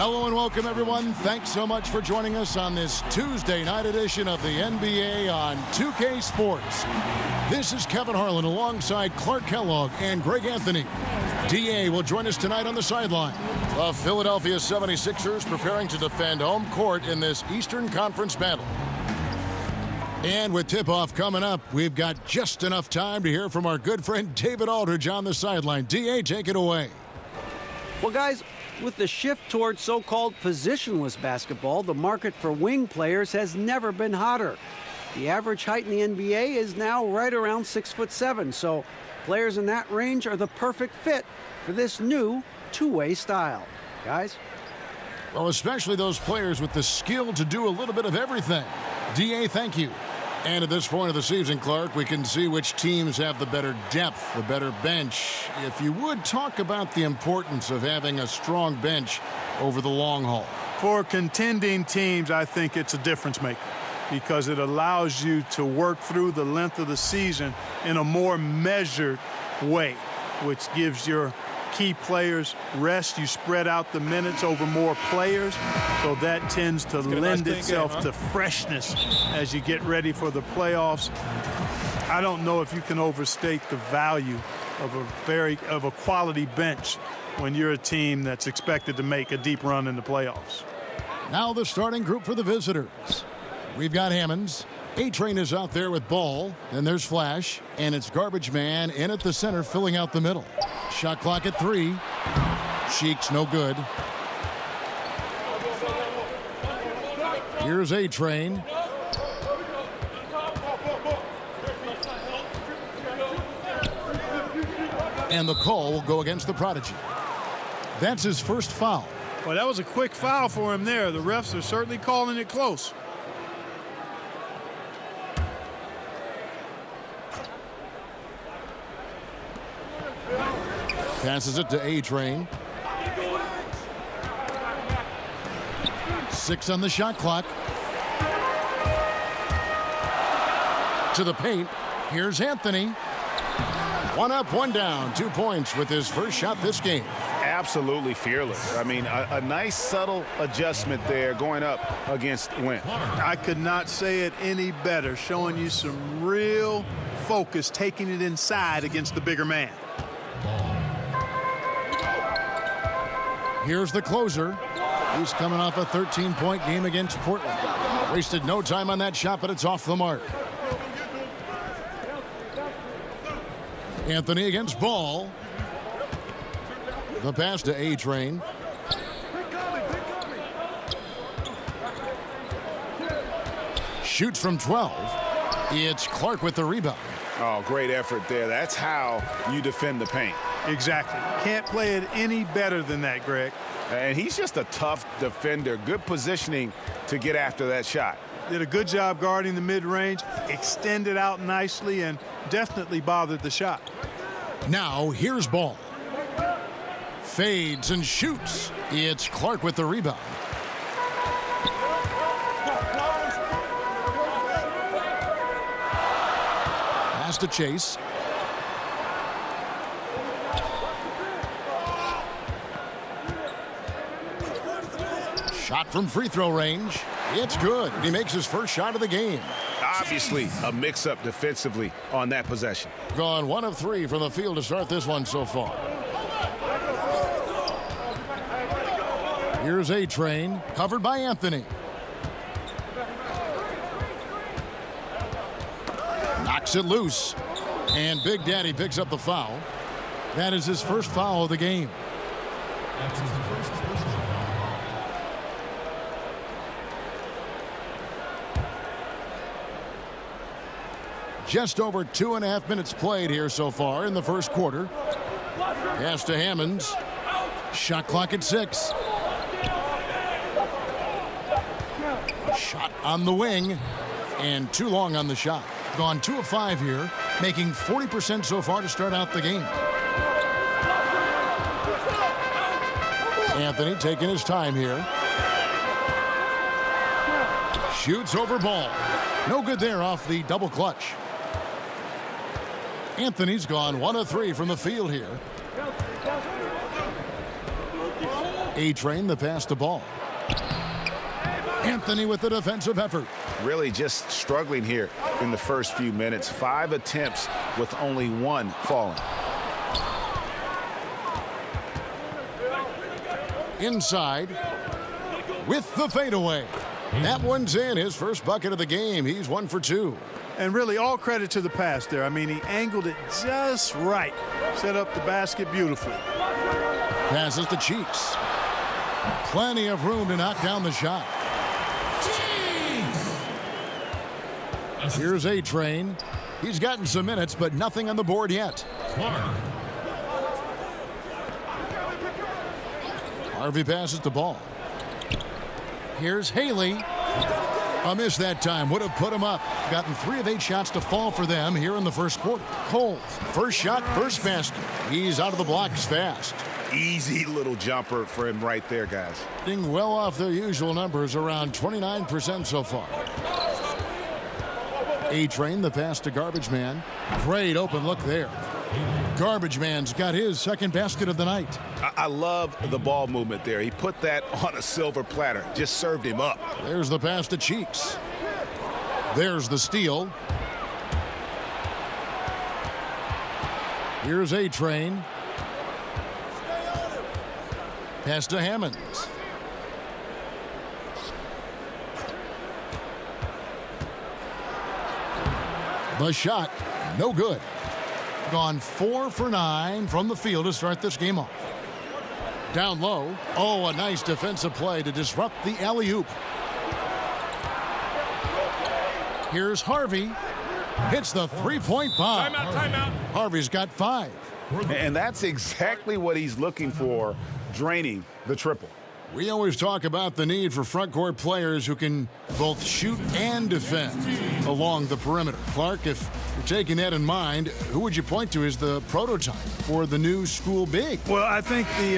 Hello and welcome, everyone. Thanks so much for joining us on this Tuesday night edition of the NBA on 2K Sports. This is Kevin Harlan alongside Clark Kellogg and Greg Anthony. DA will join us tonight on the sideline. The Philadelphia 76ers preparing to defend home court in this Eastern Conference battle. And with tip-off coming up, we've got just enough time to hear from our good friend David Aldridge on the sideline. DA, take it away. Well, guys, with the shift towards so-called positionless basketball, the market for wing players has never been hotter. The average height in the NBA is now right around 6'7", so players in that range are the perfect fit for this new two-way style. Guys? Well, especially those players with the skill to do a little bit of everything. DA, thank you. And at this point of the season, Clark, we can see which teams have the better depth, the better bench. If you would talk about the importance of having a strong bench over the long haul. For contending teams, I think it's a difference maker because it allows you to work through the length of the season in a more measured way, which gives your key players rest. You spread out the minutes over more players, so that tends to lend itself to freshness as you get ready for the playoffs. I don't know if you can overstate the value of a quality bench when you're a team that's expected to make a deep run in the playoffs. Now the starting group for the visitors. We've got Hammonds. A-Train is out there with ball. Then there's Flash. And it's Garbage Man in at the center, filling out the middle. Shot clock at 3. Cheeks no good. Here's A-Train. And the call will go against the Prodigy. That's his first foul. Well, that was a quick foul for him there. The refs are certainly calling it close. Passes it to A-Train. 6 on the shot clock. To the paint. Here's Anthony. 1 up, 1 down. 2 points with his first shot this game. Absolutely fearless. I mean, a nice subtle adjustment there going up against Wentz. I could not say it any better, showing you some real focus, taking it inside against the bigger man. Here's the closer. He's coming off a 13-point game against Portland. Wasted no time on that shot, but it's off the mark. Anthony against Ball. The pass to A-Train. Shoots from 12. It's Clark with the rebound. Oh, great effort there. That's how you defend the paint. Exactly. Can't play it any better than that, Greg. And he's just a tough defender. Good positioning to get after that shot. Did a good job guarding the mid-range, extended out nicely, and definitely bothered the shot. Now, here's Ball. Fades and shoots. It's Clark with the rebound. Pass to Chase. Shot from free throw range. It's good. He makes his first shot of the game. Obviously, a mix-up defensively on that possession. Gone 1 of 3 from the field to start this one so far. Here's A-Train, covered by Anthony. Knocks it loose. And Big Daddy picks up the foul. That is his first foul of the game. That's his first personal foul. Just over 2.5 minutes played here so far in the first quarter. Pass to Hammonds. Shot clock at 6. Shot on the wing. And too long on the shot. Gone 2 of 5 here, making 40% so far to start out the game. Anthony taking his time here. Shoots over Ball. No good there off the double clutch. Anthony's gone 1 of 3 from the field here. A-Train the pass to Ball. Anthony with the defensive effort. Really just struggling here in the first few minutes. 5 attempts with only 1 falling. Inside with the fadeaway. That one's in. His first bucket of the game. He's 1 for 2. And really all credit to the pass there. I mean, he angled it just right. Set up the basket beautifully. Passes to Cheeks. Plenty of room to knock down the shot. Here's A-Train. He's gotten some minutes, but nothing on the board yet. Harvey passes the Ball. Here's Haley. A miss that time. Would have put him up. Gotten 3 of 8 shots to fall for them here in the first quarter. Cole, first shot, first basket. He's out of the blocks fast. Easy little jumper for him right there, guys. Getting well off their usual numbers, around 29% so far. A-Train, the pass to Garbage Man. Great open look there. Garbage Man's got his second basket of the night. I love the ball movement there. He put that on a silver platter. Just served him up. There's the pass to Cheeks. There's the steal. Here's A-Train. Pass to Hammonds. The shot, no good. Gone 4 for 9 from the field to start this game off. Down low. Oh, a nice defensive play to disrupt the alley-oop. Here's Harvey. Hits the three-point bomb. Timeout. Harvey's got 5. And that's exactly what he's looking for, draining the triple. We always talk about the need for front court players who can both shoot and defend along the perimeter. Clark, if you're taking that in mind, who would you point to as the prototype for the new school big? Well, I think the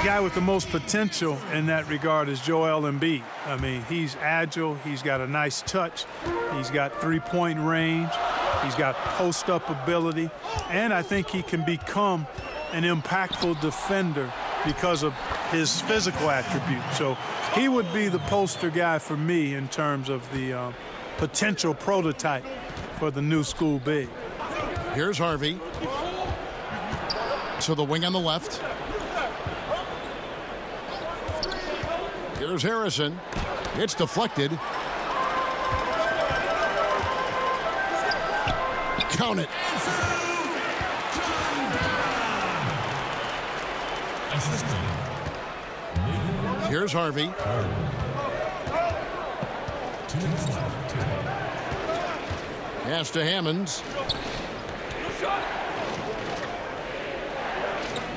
guy with the most potential in that regard is Joel Embiid. I mean, he's agile. He's got a nice touch. He's got three-point range. He's got post-up ability. And I think he can become an impactful defender because of his physical attributes. So he would be the poster guy for me in terms of the potential prototype for the new school big. Here's Harvey. To the wing on the left. Here's Harrison. It's deflected. Count it. Here's Harvey. Pass to Hammonds.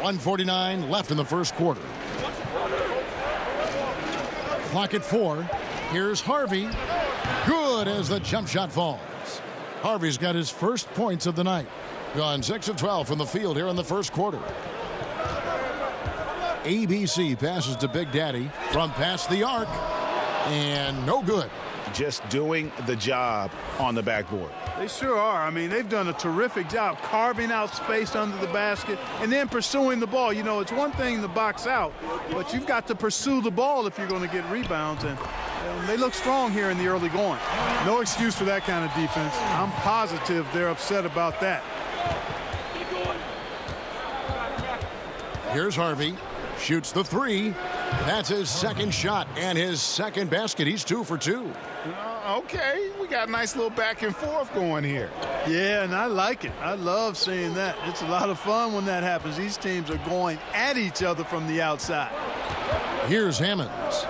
1:49 left in the first quarter. Clock at 4. Here's Harvey. Good as the jump shot falls. Harvey's got his first points of the night. Gone 6 of 12 from the field here in the first quarter. ABC passes to Big Daddy from past the arc. And no good. Just doing the job on the backboard. They sure are. I mean, they've done a terrific job carving out space under the basket and then pursuing the ball. You know, it's one thing to box out, but you've got to pursue the ball if you're going to get rebounds. And they look strong here in the early going. No excuse for that kind of defense. I'm positive they're upset about that. Here's Harvey. Shoots the 3. That's his second shot and his second basket. He's 2 for 2. Okay, we got a nice little back and forth going here. Yeah, and I like it. I love seeing that. It's a lot of fun when that happens. These teams are going at each other from the outside. Here's Hammonds.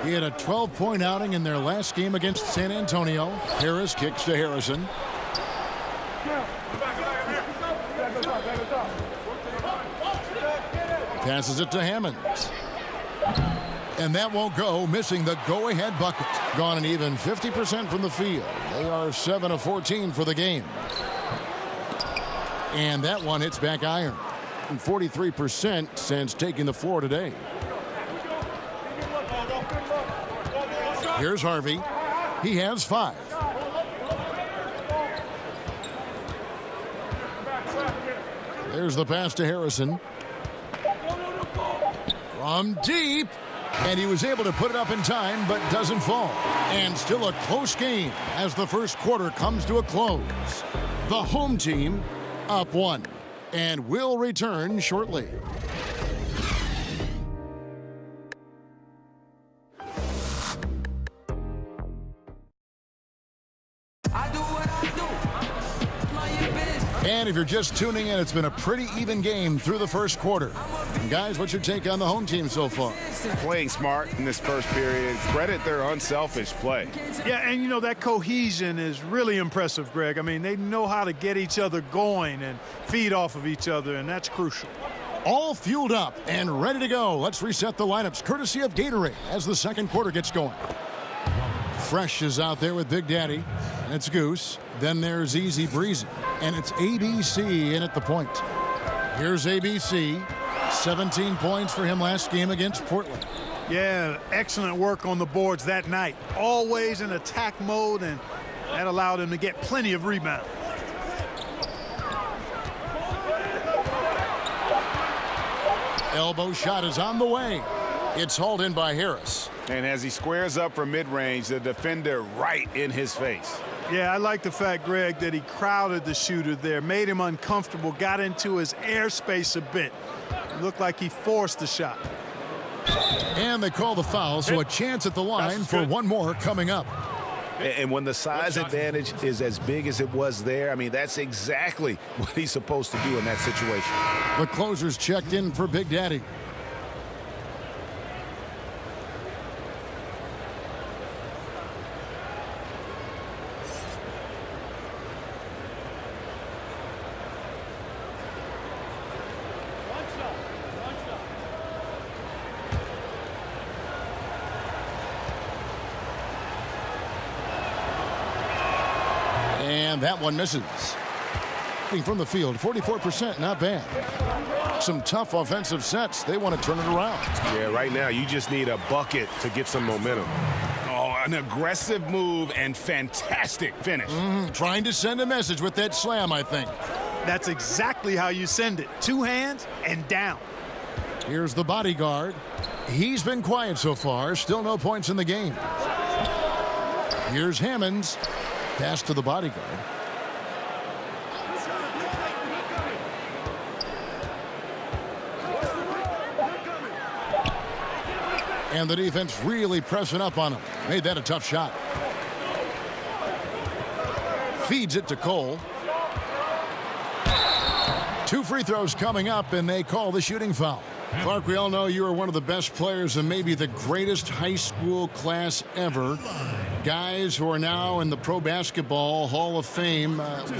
He had a 12-point outing in their last game against San Antonio. Harris kicks to Harrison. Passes it to Hammonds. And that won't go, missing the go-ahead bucket. Gone an even 50% from the field. They are 7 of 14 for the game. And that one hits back iron. 43% since taking the floor today. Here's Harvey. He has 5. There's the pass to Harrison. from deep. And he was able to put it up in time, but doesn't fall. And still a close game as the first quarter comes to a close. The home team up 1 and will return shortly. And if you're just tuning in, it's been a pretty even game through the first quarter. And guys, what's your take on the home team so far? Playing smart in this first period. Credit their unselfish play. Yeah, and you know, that cohesion is really impressive, Greg. I mean, they know how to get each other going and feed off of each other, and that's crucial. All fueled up and ready to go. Let's reset the lineups courtesy of Gatorade as the second quarter gets going. Fresh is out there with Big Daddy, and it's Goose. Then there's Easy Breezy, and it's ABC in at the point. Here's ABC. 17 points for him last game against Portland. Yeah, excellent work on the boards that night. Always in attack mode, and that allowed him to get plenty of rebounds. Elbow shot is on the way. It's hauled in by Harris. And as he squares up for mid-range, the defender right in his face. Yeah, I like the fact, Greg, that he crowded the shooter there, made him uncomfortable, got into his airspace a bit. It looked like he forced the shot. And they call the foul, so a chance at the line for one more coming up. And when the size advantage is as big as it was there, I mean, that's exactly what he's supposed to do in that situation. The closer's checked in for Big Daddy. And that one misses. From the field, 44%, not bad. Some tough offensive sets. They want to turn it around. Yeah, right now you just need a bucket to get some momentum. Oh, an aggressive move and fantastic finish. Trying to send a message with that slam, I think. That's exactly how you send it. Two hands and down. Here's the bodyguard. He's been quiet so far. Still no points in the game. Here's Hammonds. Pass to the bodyguard. And the defense really pressing up on him. Made that a tough shot. Feeds it to Cole. 2 free throws coming up, and they call the shooting foul. Clark, we all know you are one of the best players and maybe the greatest high school class ever. Guys who are now in the Pro Basketball Hall of Fame.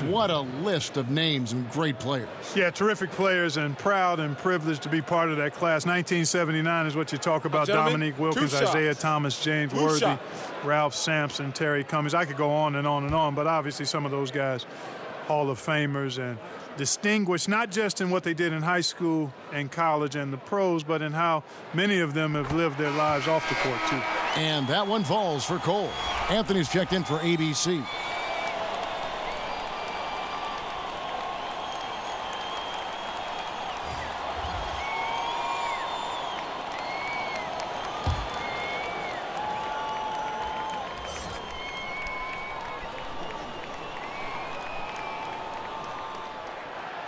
What a list of names and great players. Yeah, terrific players, and proud and privileged to be part of that class. 1979 is what you talk about. Dominique Wilkins, Isaiah Thomas, James Worthy, Ralph Sampson, Terry Cummings. I could go on and on and on, but obviously some of those guys, Hall of Famers, and distinguished not just in what they did in high school and college and the pros, but in how many of them have lived their lives off the court, too. And that one falls for Cole. Anthony's checked in for ABC.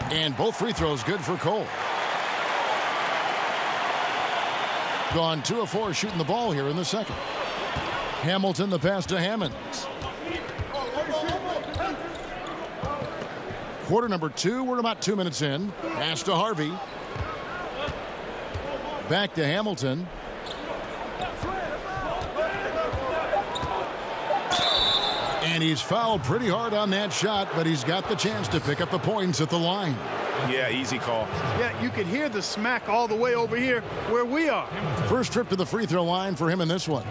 And both free throws good for Cole. Gone 2 of 4 shooting the ball here in the second. Hamilton the pass to Hammonds. Quarter number 2. We're about 2 minutes in. Pass to Harvey. Back to Hamilton. And he's fouled pretty hard on that shot, but he's got the chance to pick up the points at the line. Yeah, easy call. Yeah, you could hear the smack all the way over here where we are. First trip to the free throw line for him in this one.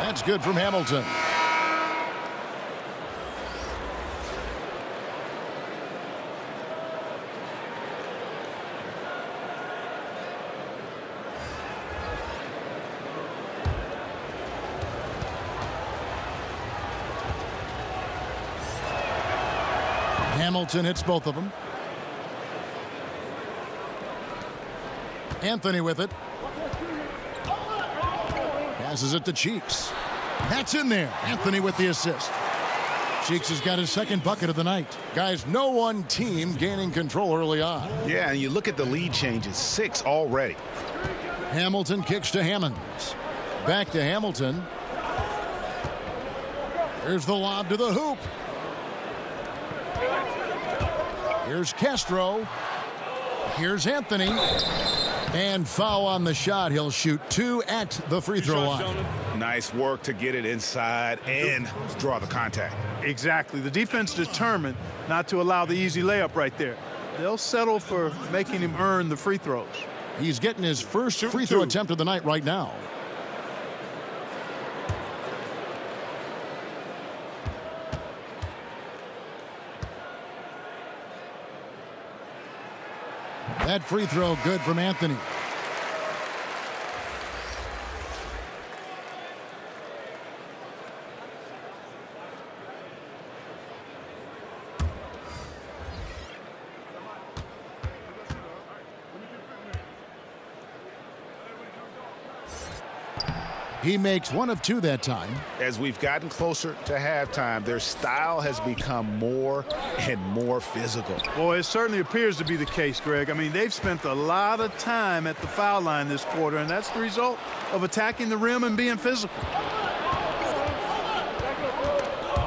That's good from Hamilton. Hamilton hits both of them. Anthony with it. Passes it to Cheeks. That's in there. Anthony with the assist. Cheeks has got his second bucket of the night. Guys, no one team gaining control early on. Yeah, and you look at the lead changes, 6 already. Hamilton kicks to Hammonds. Back to Hamilton. Here's the lob to the hoop. Here's Castro. Here's Anthony. And foul on the shot. He'll shoot 2 at the free throw line. Nice work to get it inside and draw the contact. Exactly. The defense determined not to allow the easy layup right there. They'll settle for making him earn the free throws. He's getting his first free throw attempt of the night right now. That free throw good from Anthony. He makes 1 of 2 that time. As we've gotten closer to halftime, their style has become more and more physical. Well, it certainly appears to be the case, Greg. I mean, they've spent a lot of time at the foul line this quarter, and that's the result of attacking the rim and being physical.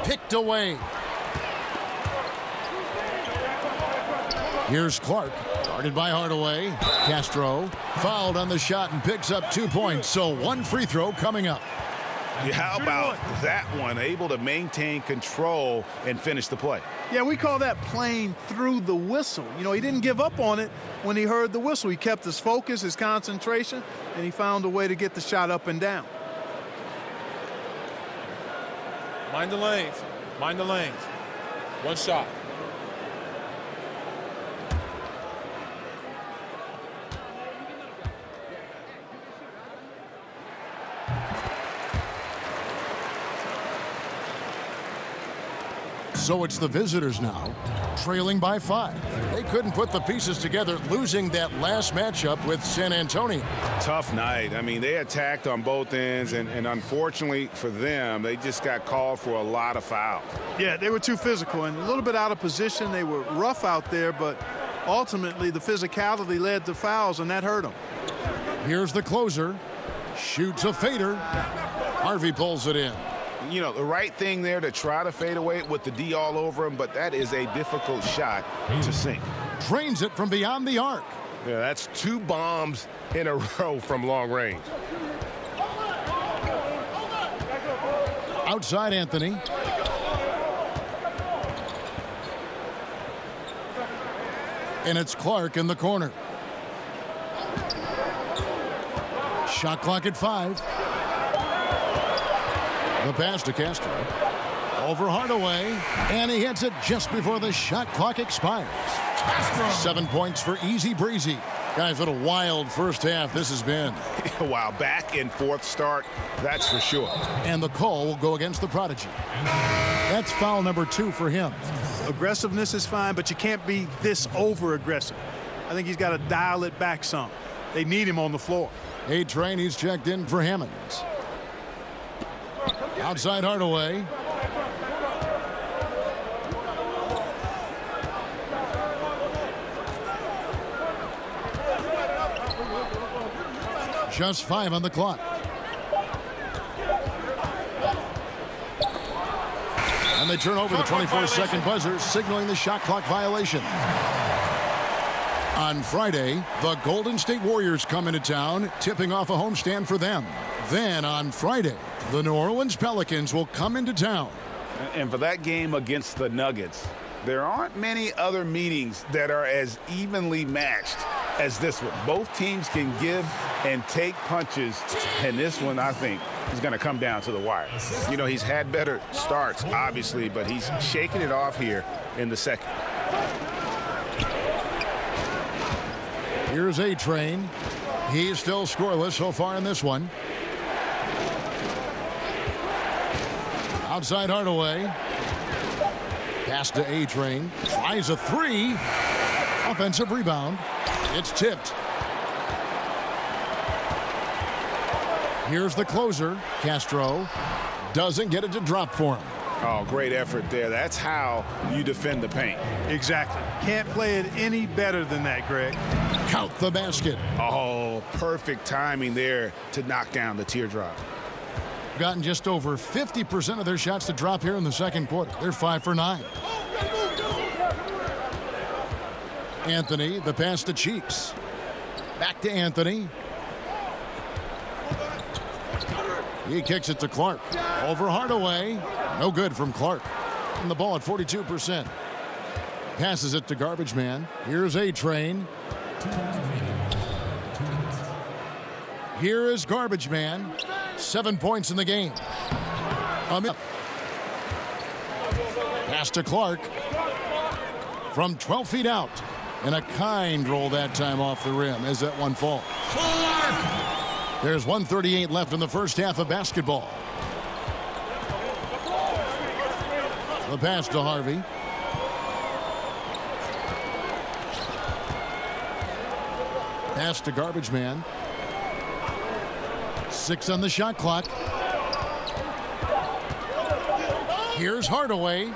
Picked away. Here's Clark. Guarded by Hardaway. Castro fouled on the shot and picks up 2 points. So 1 free throw coming up. Yeah, how about that one? Able to maintain control and finish the play. Yeah, we call that playing through the whistle. You know, he didn't give up on it when he heard the whistle. He kept his focus, his concentration, and he found a way to get the shot up and down. Mind the lanes. Mind the lanes. 1 shot. So it's the visitors now, trailing by 5. They couldn't put the pieces together, losing that last matchup with San Antonio. Tough night. I mean, they attacked on both ends, and unfortunately for them, they just got called for a lot of fouls. Yeah, they were too physical and a little bit out of position. They were rough out there, but ultimately the physicality led to fouls, and that hurt them. Here's the closer. Shoots a fader. Harvey pulls it in. You know, the right thing there to try to fade away with the D all over him, but that is a difficult shot to sink. Drains it from beyond the arc. Yeah, that's 2 bombs in a row from long range. Outside Anthony. And it's Clark in the corner. Shot clock at 5. The pass to Castro. Over Hardaway. And he hits it just before the shot clock expires. 7 points for Easy Breezy. Guys, what a wild first half this has been. Wow, back and forth start, that's for sure. And the call will go against the Prodigy. That's foul number 2 for him. Aggressiveness is fine, but you can't be this over-aggressive. I think he's got to dial it back some. They need him on the floor. A-Train, he's checked in for Hammonds. Outside Hardaway. Just 5 on the clock. And they turn over the 24-second buzzer, signaling the shot clock violation. On Friday, the Golden State Warriors come into town, tipping off a homestand for them. Then on Friday, the New Orleans Pelicans will come into town. And for that game against the Nuggets, there aren't many other meetings that are as evenly matched as this one. Both teams can give and take punches, and this one, I think, is going to come down to the wire. You know, he's had better starts, obviously, but he's shaking it off here in the second. Here's A-Train. He's still scoreless so far in this one. Outside Hardaway. Pass to A-Train. Tries a three. Offensive rebound. It's tipped. Here's the closer. Castro doesn't get it to drop for him. Oh, great effort there. That's how you defend the paint. Exactly. Can't play it any better than that, Greg. Count the basket. Oh, perfect timing there to knock down the teardrop. Gotten just over 50% of their shots to drop here in the second quarter. They're 5 for 9. Anthony, the pass to Cheeks. Back to Anthony. He kicks it to Clark. Over Hardaway. No good from Clark. And the ball at 42%. Passes it to Garbage Man. Here's A-Train. Here is Garbage Man. 7 points in the game. Pass to Clark. From 12 feet out. And a kind roll that time off the rim as that one falls. There's 1:38 left in the first half of basketball. The pass to Harvey. Pass to Garbage Man. 6 on the shot clock. Here's Hardaway.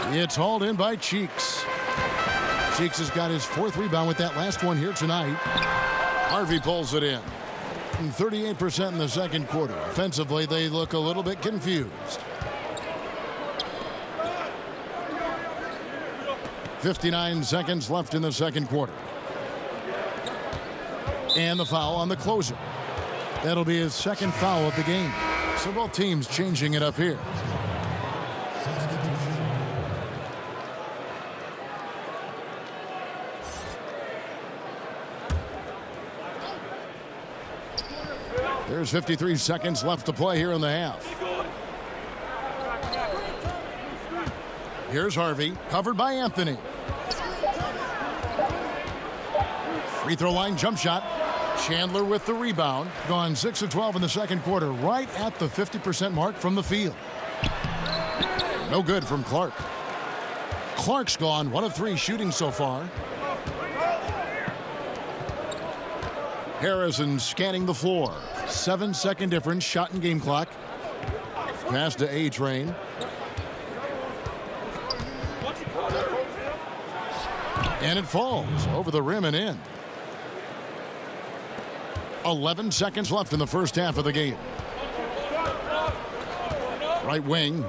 It's hauled in by Cheeks. Cheeks has got his 4th rebound with that last one here tonight. Harvey pulls it in. 38% in the second quarter. Offensively, they look a little bit confused. 59 seconds left in the second quarter. And the foul on the closer. That'll be his second foul of the game. So both teams changing it up here. There's 53 seconds left to play here in the half. Here's Harvey, covered by Anthony. Free throw line jump shot. Chandler with the rebound. Gone 6 of 12 in the second quarter, right at the 50% mark from the field. No good from Clark. Clark's gone 1 of 3 shooting so far. Harrison scanning the floor. 7-second difference, shot and game clock. Pass to A-Train. And it falls over the rim and in. 11 seconds left in the first half of the game. Right wing.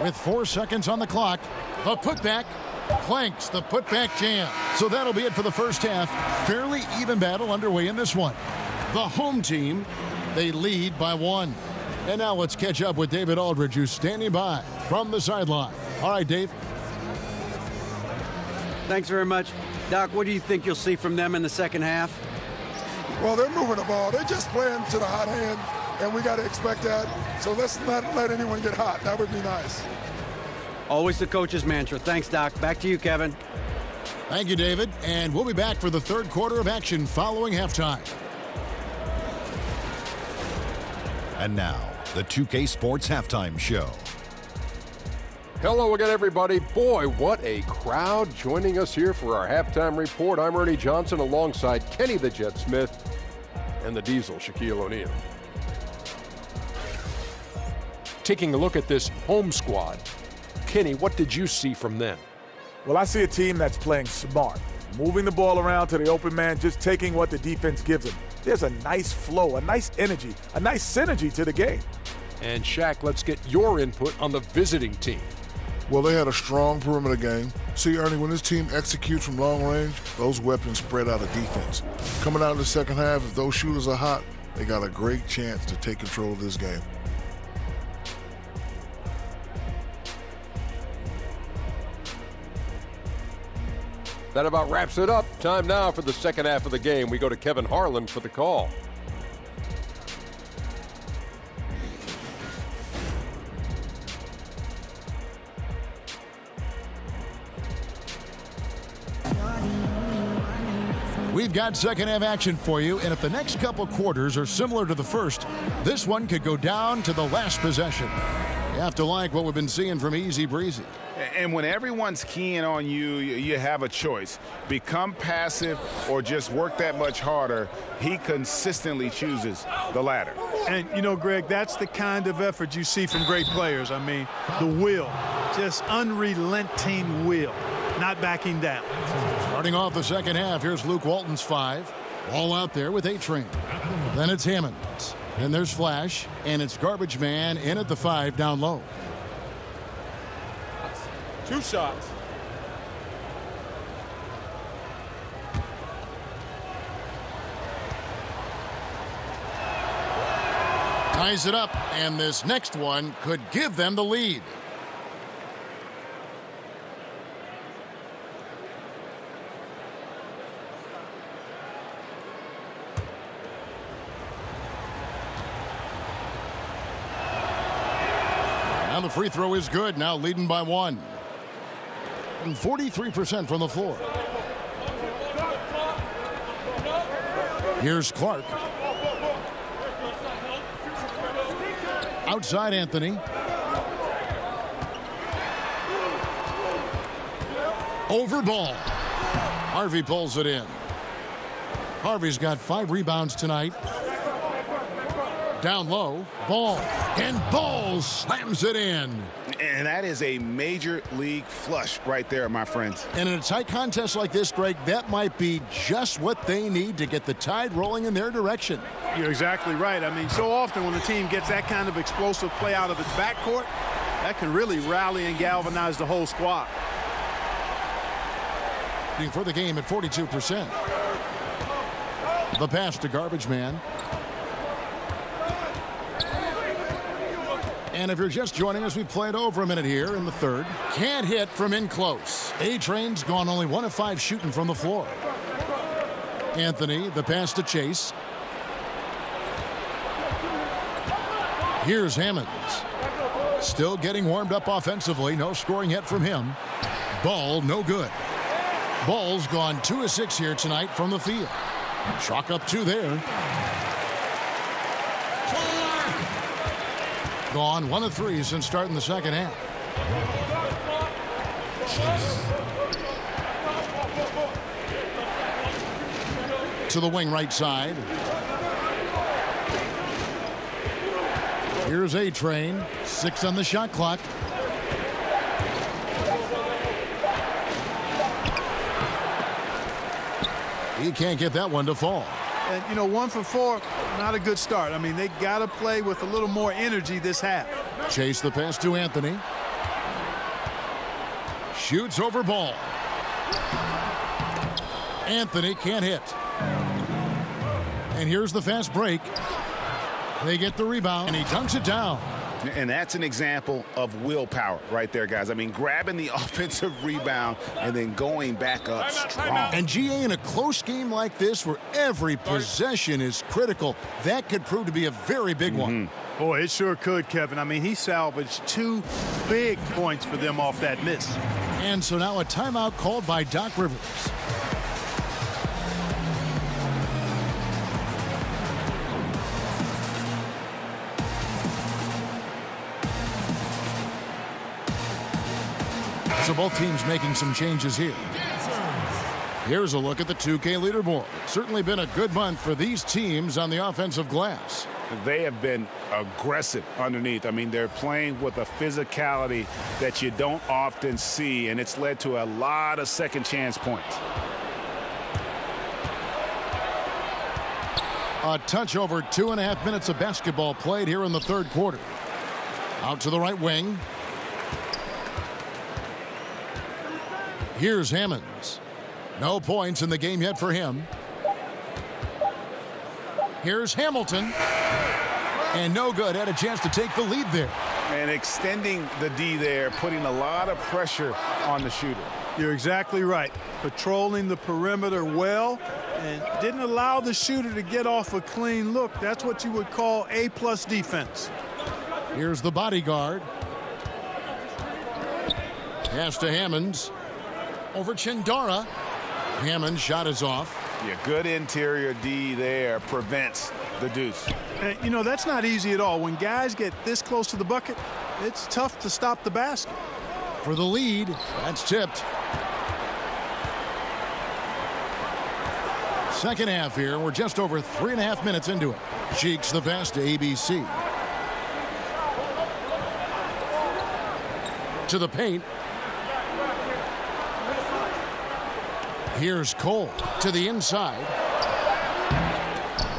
With 4 seconds on the clock. The putback. Clanks the putback jam. So that'll be it for the first half. Fairly even battle underway in this one. The home team, they lead by 1. And now let's catch up with David Aldridge, who's standing by from the sideline. All right, Dave. Thanks very much. Doc, what do you think you'll see from them in the second half? Well, they're moving the ball. They're just playing to the hot hand, and we got to expect that. So let's not let anyone get hot. That would be nice. Always the coach's mantra. Thanks, Doc. Back to you, Kevin. Thank you, David. And we'll be back for the third quarter of action following halftime. And now, the 2K Sports Halftime Show. Hello again, everybody. Boy, what a crowd joining us here for our halftime report. I'm Ernie Johnson alongside Kenny the Jet Smith and the Diesel, Shaquille O'Neal. Taking a look at this home squad, Kenny, what did you see from them? Well, I see a team that's playing smart, moving the ball around to the open man, just taking what the defense gives them. There's a nice flow, a nice energy, a nice synergy to the game. And Shaq, let's get your input on the visiting team. Well, they had a strong perimeter game. See, Ernie, when this team executes from long range, those weapons spread out of defense. Coming out in the second half, if those shooters are hot, they got a great chance to take control of this game. That about wraps it up. Time now for the second half of the game. We go to Kevin Harlan for the call. We've got second half action for you, and if the next couple quarters are similar to the first, this one could go down to the last possession. You have to like what we've been seeing from Easy Breezy. And when everyone's keying on you, you have a choice. Become passive or just work that much harder. He consistently chooses the latter. And, you know, Greg, that's the kind of effort you see from great players. I mean, the will, just unrelenting will, not backing down. Starting off the second half, here's Luke Walton's 5. All out there with A-Train. Then it's Hammonds. Then there's Flash, and it's Garbage Man in at the 5 down low. 2 shots. Ties it up, and this next one could give them the lead. And the free throw is good, now leading by 1. And 43% from the floor. Here's Clark. Outside Anthony. Over ball. Harvey pulls it in. Harvey's got 5 rebounds tonight. Down low, Ball, and Ball slams it in. And that is a major league flush right there, my friends. And in a tight contest like this, Greg, that might be just what they need to get the tide rolling in their direction. You're exactly right. I mean, so often when the team gets that kind of explosive play out of its backcourt, that can really rally and galvanize the whole squad. For the game at 42%. The pass to Garbage Man. And if you're just joining us, we played over a minute here in the third. Can't hit from in close. A-Train's gone only 1 of 5 shooting from the floor. Anthony, the pass to Chase. Here's Hammonds. Still getting warmed up offensively. No scoring yet from him. Ball, no good. Ball's gone 2 of 6 here tonight from the field. Chalk up 2 there. Gone 1 of 3 since starting the second half. To the wing right side. Here's A-Train. 6 on the shot clock. He can't get that one to fall. And, you know, 1 for 4, not a good start. I mean, they got to play with a little more energy this half. Chase the pass to Anthony. Shoots over Ball. Anthony can't hit. And here's the fast break. They get the rebound, and he dunks it down. And that's an example of willpower right there, guys. I mean, grabbing the offensive rebound and then going back up strong. And GA, in a close game like this where every possession is critical, that could prove to be a very big one. Boy, it sure could, Kevin. I mean, he salvaged 2 big points for them off that miss. And so now a timeout called by Doc Rivers. So both teams making some changes here. Here's a look at the 2K leaderboard. It's certainly been a good month for these teams on the offensive glass. They have been aggressive underneath. I mean, they're playing with a physicality that you don't often see, and it's led to a lot of second chance points. A touch over 2.5 minutes of basketball played here in the third quarter. Out to the right wing. Here's Hammonds. No points in the game yet for him. Here's Hamilton. And no good. Had a chance to take the lead there. And extending the D there, putting a lot of pressure on the shooter. You're exactly right. Patrolling the perimeter well and didn't allow the shooter to get off a clean look. That's what you would call A-plus defense. Here's the bodyguard. Pass to Hammonds. Over Chindara. Hammond's shot is off. Yeah, good interior D there prevents the deuce. And, you know, that's not easy at all. When guys get this close to the bucket, it's tough to stop the basket. For the lead, that's tipped. Second half here. We're just over 3.5 minutes into it. Cheeks the pass to ABC. To the paint. Here's Cole to the inside.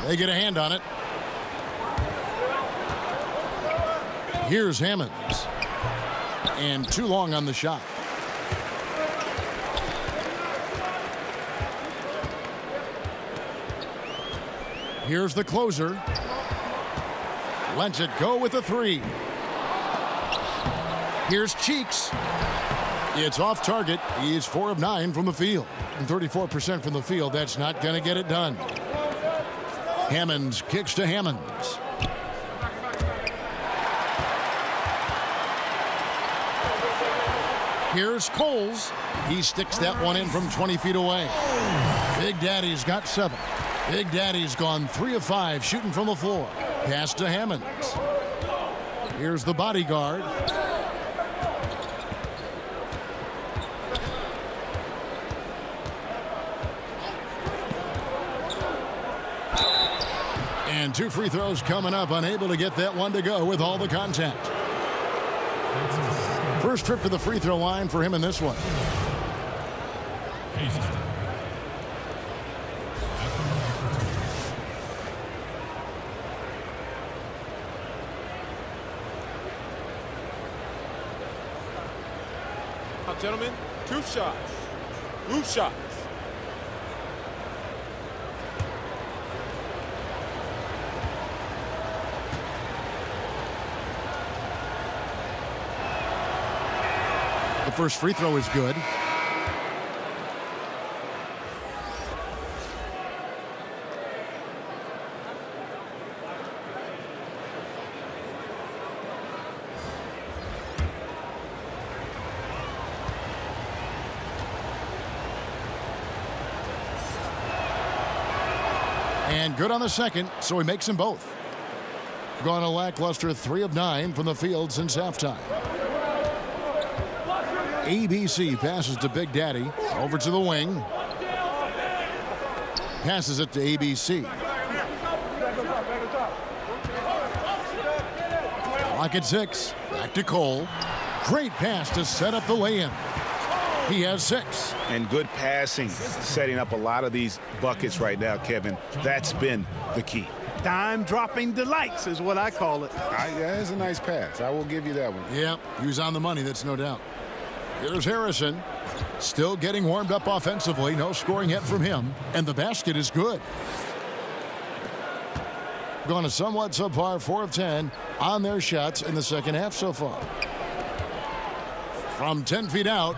They get a hand on it. Here's Hammonds. And too long on the shot. Here's the closer. Lets it go with a three. Here's Cheeks. It's off target. He's 4 of 9 from the field. And 34% from the field. That's not going to get it done. Hammonds kicks to Hammonds. Here's Coles. He sticks that one in from 20 feet away. Big Daddy's got 7. Big Daddy's gone 3 of 5 shooting from the floor. Pass to Hammonds. Here's the bodyguard. And 2 free throws coming up. Unable to get that one to go with all the contact. First trip to the free throw line for him in this one. Gentlemen, 2 shots. 2 shots. The first free throw is good. And good on the second, so he makes them both. Gone a lackluster 3 of 9 from the field since halftime. ABC passes to Big Daddy. Over to the wing. Passes it to ABC. Clock at 6. Back to Cole. Great pass to set up the lay-in. He has 6. And good passing, setting up a lot of these buckets right now, Kevin. That's been the key. Dime-dropping delights is what I call it. That's a nice pass. I will give you that one. Yep, he was on the money, that's no doubt. Here's Harrison. Still getting warmed up offensively. No scoring yet from him. And the basket is good. Gone a somewhat subpar 4 of 10 on their shots in the second half so far. From 10 feet out,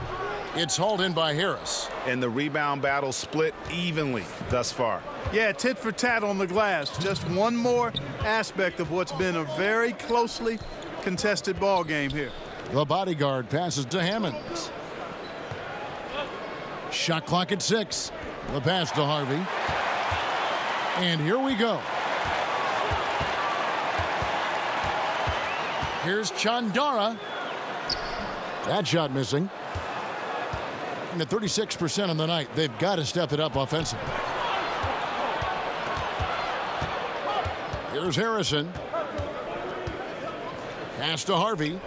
it's hauled in by Harris. And the rebound battle split evenly thus far. Yeah, tit for tat on the glass. Just one more aspect of what's been a very closely contested ball game here. The bodyguard passes to Hammonds. Shot clock at 6. The pass to Harvey. And here we go. Here's Chandara. That shot missing. And at 36% on the night, they've got to step it up offensively. Here's Harrison. Pass to Harvey.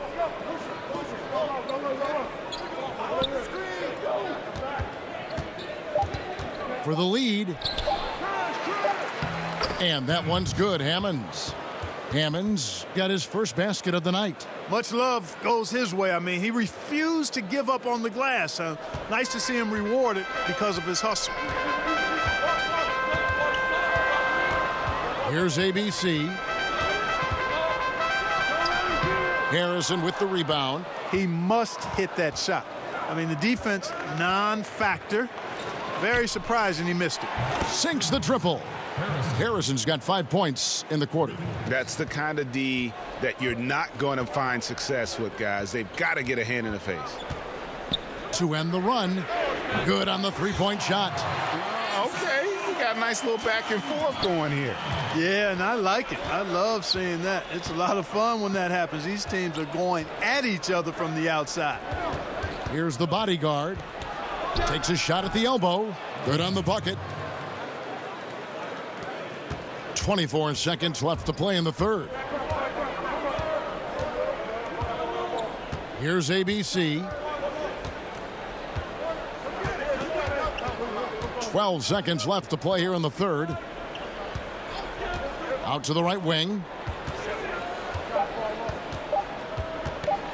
For the lead. And that one's good. Hammonds. Hammonds got his first basket of the night. Much love goes his way. I mean, he refused to give up on the glass. Nice to see him rewarded because of his hustle. Here's ABC. Harrison with the rebound. He must hit that shot. I mean, the defense, non-factor. Very surprising he missed it. Sinks the triple. Harrison's got 5 points in the quarter. That's the kind of D that you're not going to find success with, guys. They've got to get a hand in the face. To end the run. Good on the three-point shot. Okay, you got got a nice little back and forth going here. Yeah, and I like it. I love seeing that. It's a lot of fun when that happens. These teams are going at each other from the outside. Here's the bodyguard. Takes a shot at the elbow. Good on the bucket. 24 seconds left to play in the third. Here's ABC. 12 seconds left to play here in the third. Out to the right wing.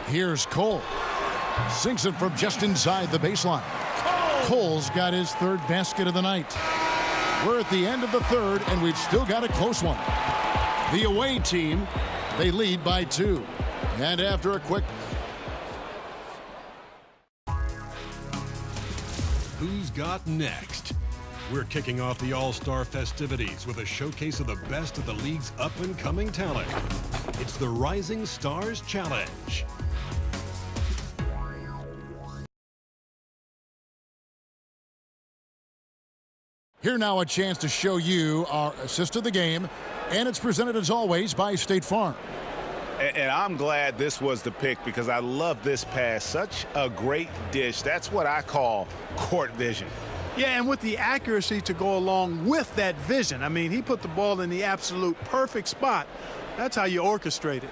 Here's Cole. Sinks it from just inside the baseline. Cole's got his third basket of the night. We're at the end of the third, and we've still got a close one. The away team, they lead by 2. And after a quick... Who's got next? We're kicking off the All-Star festivities with a showcase of the best of the league's up-and-coming talent. It's the Rising Stars Challenge. Here now a chance to show you our assist of the game, and it's presented as always by State Farm. And I'm glad this was the pick because I love this pass. Such a great dish. That's what I call court vision. Yeah, and with the accuracy to go along with that vision. I mean, he put the ball in the absolute perfect spot. That's how you orchestrate it.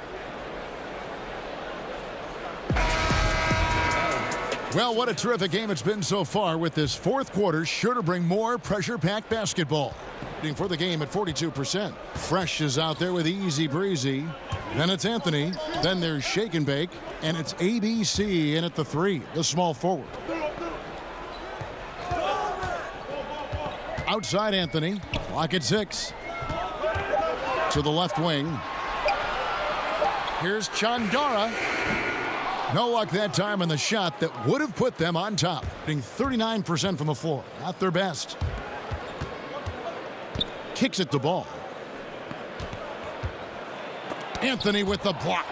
Well, what a terrific game it's been so far, with this fourth quarter sure to bring more pressure-packed basketball. For the game at 42%. Fresh is out there with Easy Breezy. Then it's Anthony. Then there's Shake and Bake. And it's ABC in at the 3, the small forward. Outside Anthony. Clock at 6. To the left wing. Here's Chandara. No luck that time in the shot that would have put them on top. Hitting 39% from the floor. Not their best. Kicks at the ball. Anthony with the block.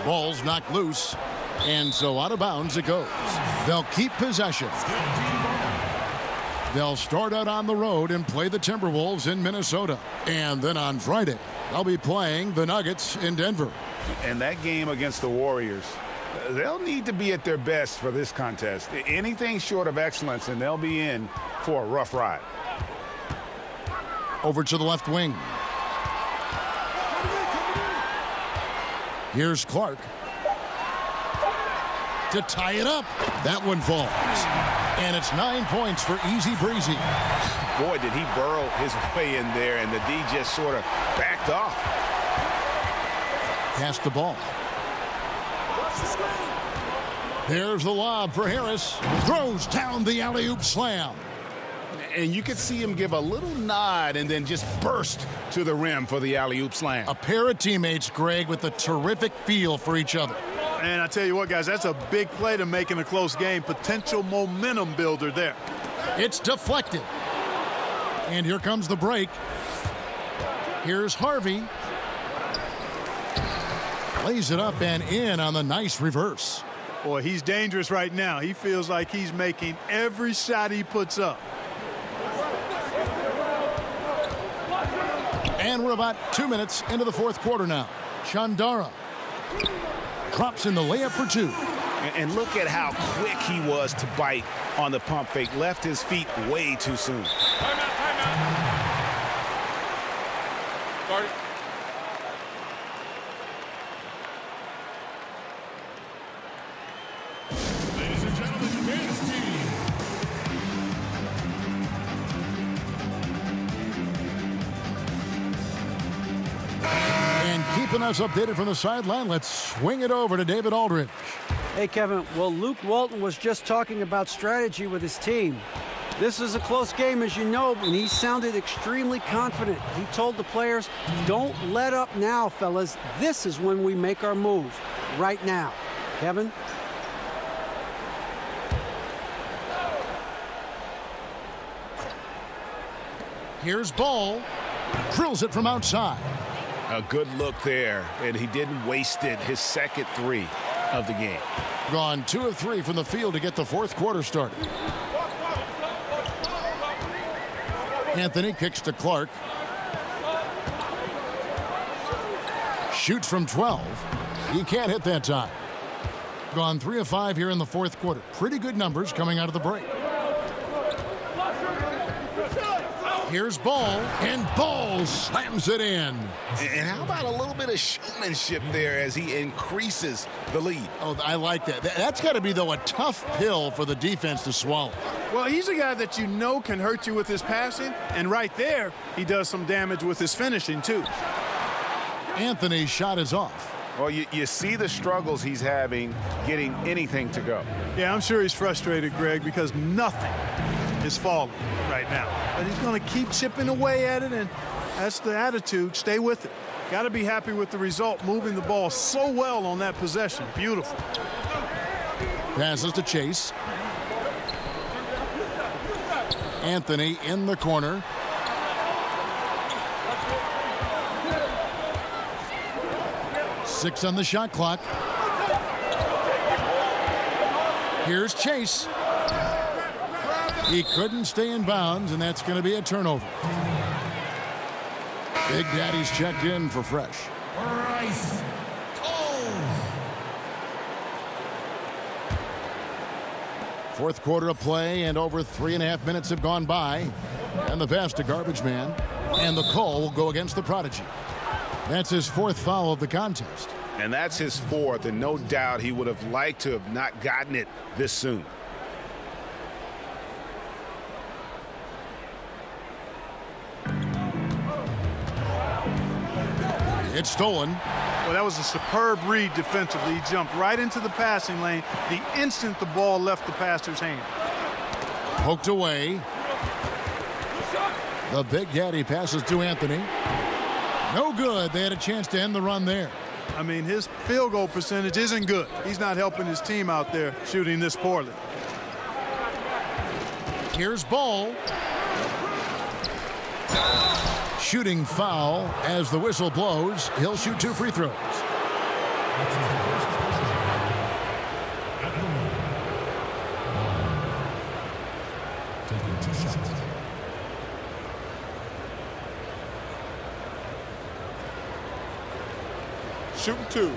Ball's knocked loose, and so out of bounds it goes. They'll keep possession. They'll start out on the road and play the Timberwolves in Minnesota. And then on Friday, they'll be playing the Nuggets in Denver. And that game against the Warriors, they'll need to be at their best for this contest. Anything short of excellence, and they'll be in for a rough ride. Over to the left wing. Here's Clark. To tie it up. That one falls. And it's 9 points for Easy Breezy. Boy, did he burrow his way in there, and the D just sort of backed off. Pass the ball. There's the lob for Harris. Throws down the alley-oop slam. And you could see him give a little nod and then just burst to the rim for the alley-oop slam. A pair of teammates, Greg, with a terrific feel for each other. And I tell you what, guys, that's a big play to make in a close game. Potential momentum builder there. It's deflected. And here comes the break. Here's Harvey. Lays it up and in on the nice reverse. Boy, he's dangerous right now. He feels like he's making every shot he puts up. And we're about 2 minutes into the fourth quarter now. Chandara drops in the layup for 2. And look at how quick he was to bite on the pump fake. Left his feet way too soon. Timeout. Start it. Ladies and gentlemen, men's team. And keeping us updated from the sideline, let's swing it over to David Aldridge. Hey, Kevin. Well, Luke Walton was just talking about strategy with his team. This is a close game, as you know, and he sounded extremely confident. He told the players, don't let up now, fellas. This is when we make our move, right now. Kevin? Here's Ball. Drills it from outside. A good look there, and he didn't waste it. His second 3. of the game. Gone 2 of 3 from the field to get the fourth quarter started. Anthony kicks to Clark. Shoots from 12. He can't hit that time. Gone 3 of 5 here in the fourth quarter. Pretty good numbers coming out of the break. Here's Ball, and Ball slams it in. And how about a little bit of showmanship there as he increases the lead? Oh, I like that. That's got to be, though, a tough pill for the defense to swallow. Well, he's a guy that you know can hurt you with his passing, and right there, he does some damage with his finishing, too. Anthony's shot is off. Well, you see the struggles he's having getting anything to go. Yeah, I'm sure he's frustrated, Greg, because nothing is falling right now. But he's going to keep chipping away at it, and that's the attitude. Stay with it. Got to be happy with the result, moving the ball so well on that possession. Beautiful. Passes to Chase. Anthony in the corner. Six on the shot clock. Here's Chase. He couldn't stay in bounds, and that's going to be a turnover. Big Daddy's checked in for fresh. Rice. Fourth quarter of play, and over 3.5 minutes have gone by. And the pass to Garbage Man. And the call will go against the Prodigy. That's his fourth foul of the contest. And that's his fourth, and no doubt he would have liked to have not gotten it this soon. It's stolen. Well, that was a superb read defensively. He jumped right into the passing lane the instant the ball left the passer's hand. Poked away. The Big Daddy passes to Anthony. No good. They had a chance to end the run there. I mean, his field goal percentage isn't good. He's not helping his team out there shooting this poorly. Here's Ball. Shooting foul as the whistle blows. He'll shoot 2 free throws. Taking 2 shots. Shooting 2.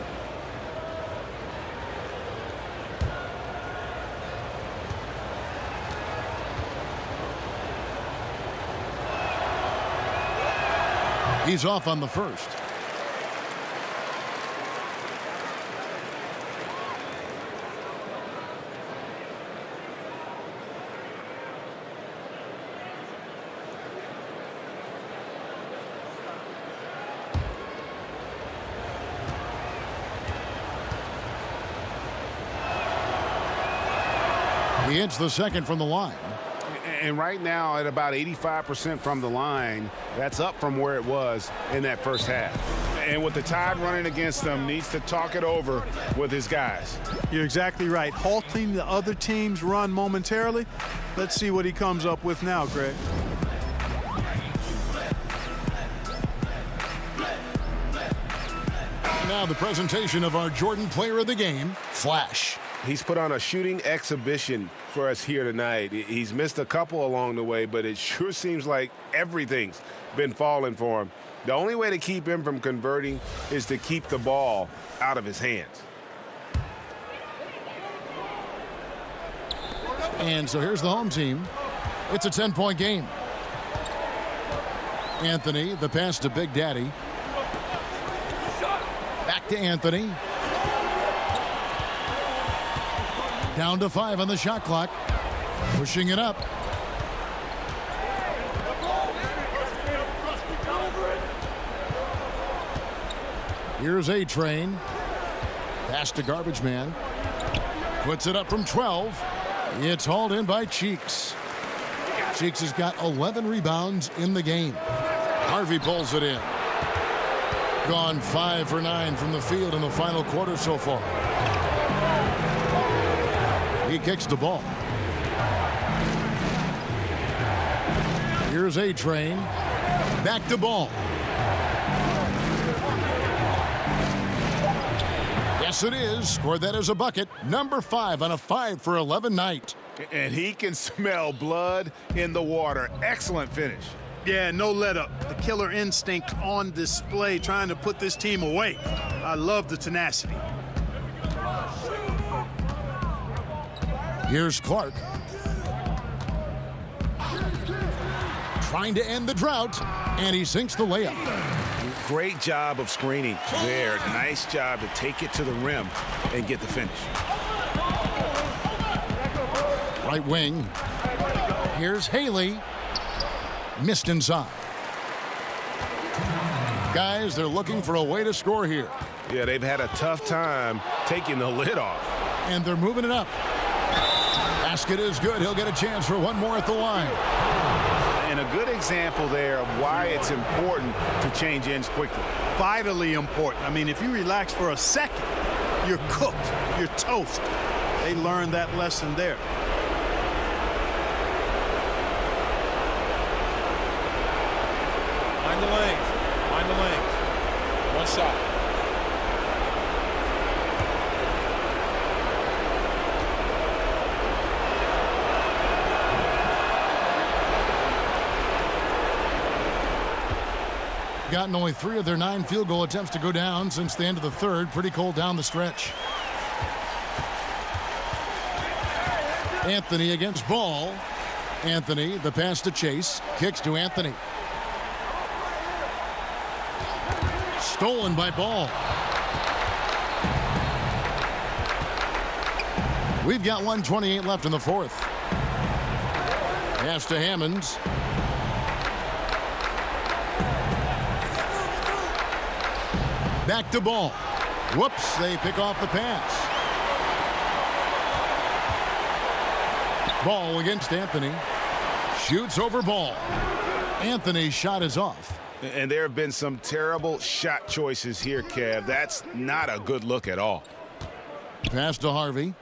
He's off on the first. He hits the second from the line. And right now at about 85% from the line, that's up from where it was in that first half. And with the Tide running against them, needs to talk it over with his guys. You're exactly right. Halting the other team's run momentarily. Let's see what he comes up with now, Greg. Now the presentation of our Jordan Player of the Game, Flash. He's put on a shooting exhibition for us here tonight. He's missed a couple along the way, but it sure seems like everything's been falling for him. The only way to keep him from converting is to keep the ball out of his hands. And so here's the home team. It's a 10-point game. Anthony, the pass to Big Daddy. Back to Anthony. Down to 5 on the shot clock. Pushing it up. Here's A-Train. Pass to Garbage Man. Puts it up from 12. It's hauled in by Cheeks. Cheeks has got 11 rebounds in the game. Harvey pulls it in. Gone 5 for 9 from the field in the final quarter so far. He kicks the ball. Here's A-Train. Back to Ball. Yes, it is. Scored that as a bucket. Number 5 on a 5 for 11 night. And he can smell blood in the water. Excellent finish. Yeah, no let up. The killer instinct on display, trying to put this team away. I love the tenacity. Here's Clark. Trying to end the drought, and he sinks the layup. Great job of screening there. Nice job to take it to the rim and get the finish. Right wing. Here's Haley. Missed inside. Guys, they're looking for a way to score here. Yeah, they've had a tough time taking the lid off. And they're moving it up. Basket is good. He'll get a chance for one more at the line. And a good example there of why it's important to change ends quickly. Vitally important. I mean, if you relax for a second, you're cooked. You're toast. They learned that lesson there. Mind the lanes. Mind the lanes. One shot. Gotten only 3 of their 9 field goal attempts to go down since the end of the third. Pretty cold down the stretch. Anthony against Ball. Anthony, the pass to Chase. Kicks to Anthony. Stolen by Ball. We've got 1:28 left in the fourth. Pass to Hammonds. Back to Ball. Whoops, they pick off the pass. Ball against Anthony. Shoots over Ball. Anthony's shot is off. And there have been some terrible shot choices here, Kev. That's not a good look at all. Pass to Harvey.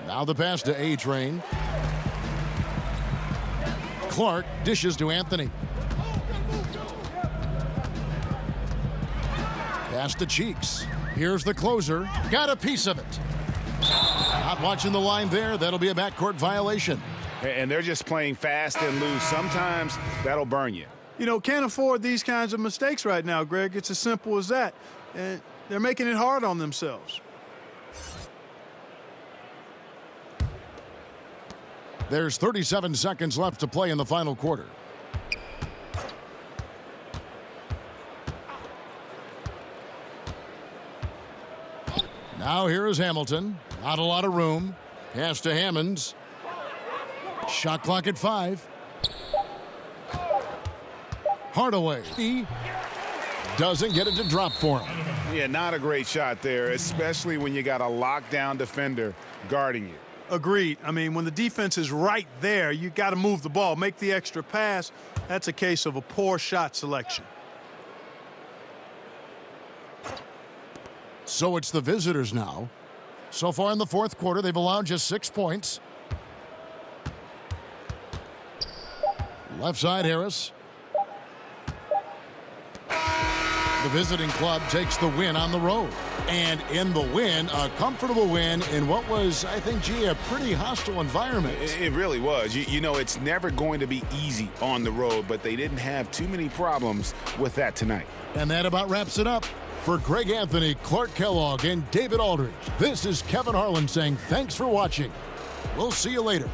Now the pass to A-Train. Clark dishes to Anthony. Pass to Cheeks. Here's the closer. Got a piece of it. Not watching the line there. That'll be a backcourt violation. And they're just playing fast and loose. Sometimes that'll burn you. You know, can't afford these kinds of mistakes right now, Greg. It's as simple as that. And they're making it hard on themselves. There's 37 seconds left to play in the final quarter. Now here is Hamilton. Not a lot of room. Pass to Hammonds. Shot clock at 5. Hardaway. He doesn't get it to drop for him. Yeah, not a great shot there, especially when you got a lockdown defender guarding you. Agreed. I mean, when the defense is right there, you got to move the ball, make the extra pass. That's a case of a poor shot selection. So it's the visitors now. So far in the fourth quarter, they've allowed just 6 points. Left side, Harris. The visiting club takes the win on the road. And in the win, a comfortable win in what was, I think, a pretty hostile environment. It really was. You know, it's never going to be easy on the road, but they didn't have too many problems with that tonight. And that about wraps it up. For Greg Anthony, Clark Kellogg, and David Aldridge, this is Kevin Harlan saying thanks for watching. We'll see you later.